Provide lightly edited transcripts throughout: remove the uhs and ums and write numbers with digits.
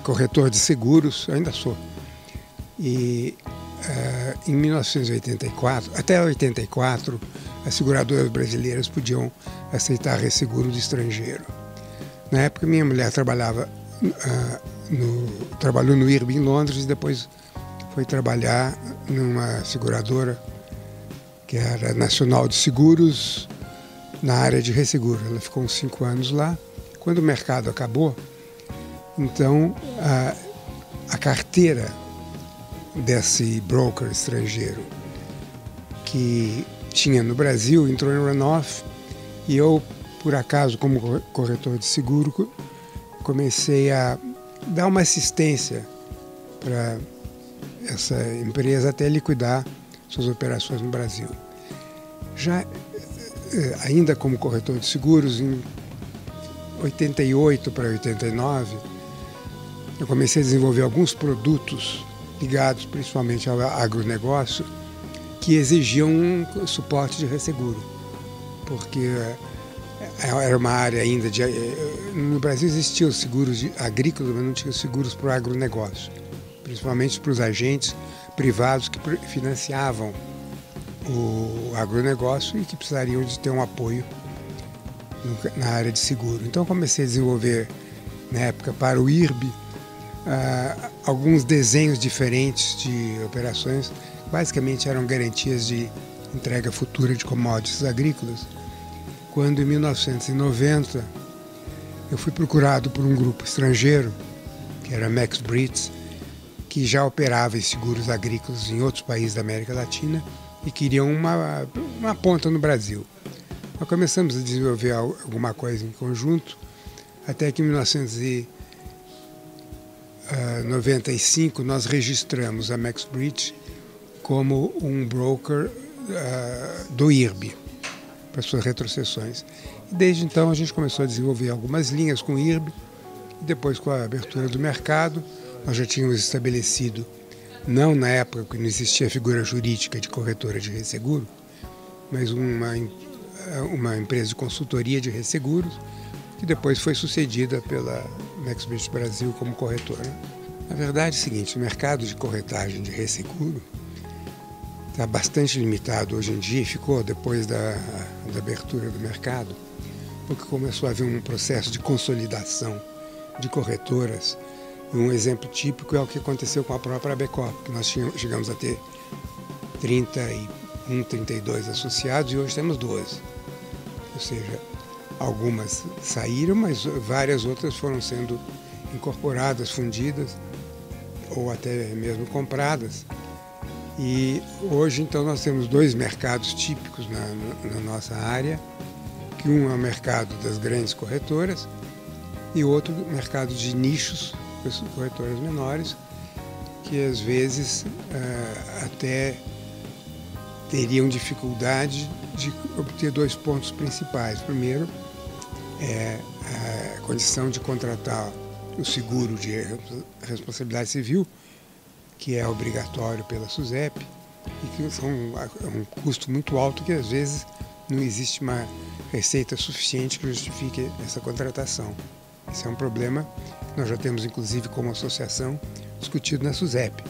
corretor de seguros, eu ainda sou. E em 1984, até 84, as seguradoras brasileiras podiam aceitar resseguro de estrangeiro. Na época, minha mulher trabalhou no IRB em Londres e depois foi trabalhar numa seguradora que era Nacional de Seguros, na área de resseguro. Ela ficou uns 5 anos lá. Quando o mercado acabou, então a carteira desse broker estrangeiro que tinha no Brasil entrou em runoff e eu, por acaso, como corretor de seguro, comecei a dar uma assistência para essa empresa até liquidar suas operações no Brasil. Já ainda como corretor de seguros, em 88 para 89, eu comecei a desenvolver alguns produtos ligados principalmente ao agronegócio que exigiam um suporte de resseguro, porque era uma área ainda de... No Brasil existiam seguros agrícolas, mas não tinha seguros para o agronegócio, principalmente para os agentes privados que financiavam o agronegócio e que precisariam de ter um apoio na área de seguro. Então comecei a desenvolver, na época, para o IRB, alguns desenhos diferentes de operações, basicamente eram garantias de entrega futura de commodities agrícolas. Quando, em 1990, eu fui procurado por um grupo estrangeiro, que era a Max Brits, que já operava em seguros agrícolas em outros países da América Latina e queriam uma ponta no Brasil. Nós começamos a desenvolver alguma coisa em conjunto, até que em 1995 nós registramos a Max Bridge como um broker do IRB, para suas retrocessões. E desde então a gente começou a desenvolver algumas linhas com o IRB, e depois, com a abertura do mercado, nós já tínhamos estabelecido, não na época que não existia a figura jurídica de corretora de resseguro, mas uma empresa de consultoria de resseguros, que depois foi sucedida pela Max Bridge Brasil como corretora. Na verdade é o seguinte, o mercado de corretagem de resseguro está bastante limitado hoje em dia, e ficou depois da abertura do mercado, porque começou a haver um processo de consolidação de corretoras. E um exemplo típico é o que aconteceu com a própria ABCOP, que nós chegamos a ter 31, 32 associados e hoje temos 12. Ou seja, algumas saíram, mas várias outras foram sendo incorporadas, fundidas ou até mesmo compradas. E hoje, então, nós temos 2 mercados típicos na nossa área, que um é o mercado das grandes corretoras e outro mercado de nichos, corretoras menores, que às vezes até teriam dificuldade de obter 2 pontos principais. Primeiro, é a condição de contratar o seguro de responsabilidade civil, que é obrigatório pela SUSEP, e que é um custo muito alto, que às vezes não existe uma receita suficiente que justifique essa contratação. Esse é um problema que nós já temos, inclusive, como associação, discutido na SUSEP.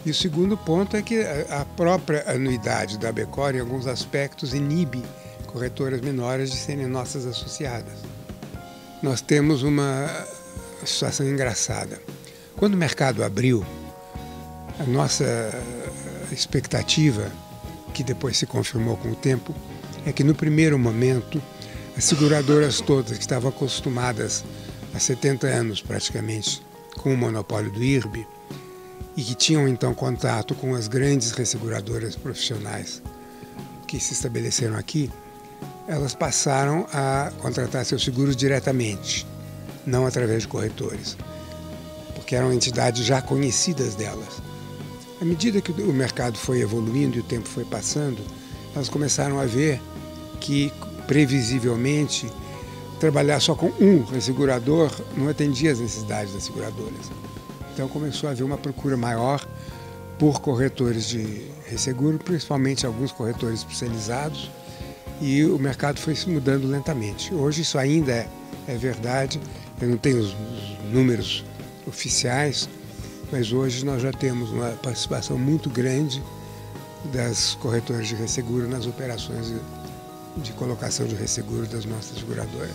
E o segundo ponto é que a própria anuidade da ABCOR, em alguns aspectos, inibe corretoras menores de serem nossas associadas. Nós temos uma situação engraçada. Quando o mercado abriu, a nossa expectativa, que depois se confirmou com o tempo, é que no primeiro momento as seguradoras todas que estavam acostumadas há 70 anos praticamente com o monopólio do IRB e que tinham então contato com as grandes resseguradoras profissionais que se estabeleceram aqui, elas passaram a contratar seus seguros diretamente, não através de corretores, porque eram entidades já conhecidas delas. À medida que o mercado foi evoluindo e o tempo foi passando, elas começaram a ver que, previsivelmente, trabalhar só com um ressegurador não atendia às necessidades das seguradoras. Então começou a haver uma procura maior por corretores de resseguro, principalmente alguns corretores especializados, e o mercado foi se mudando lentamente. Hoje isso ainda é verdade, eu não tenho os números oficiais, mas hoje nós já temos uma participação muito grande das corretoras de resseguro nas operações de colocação de resseguro das nossas seguradoras.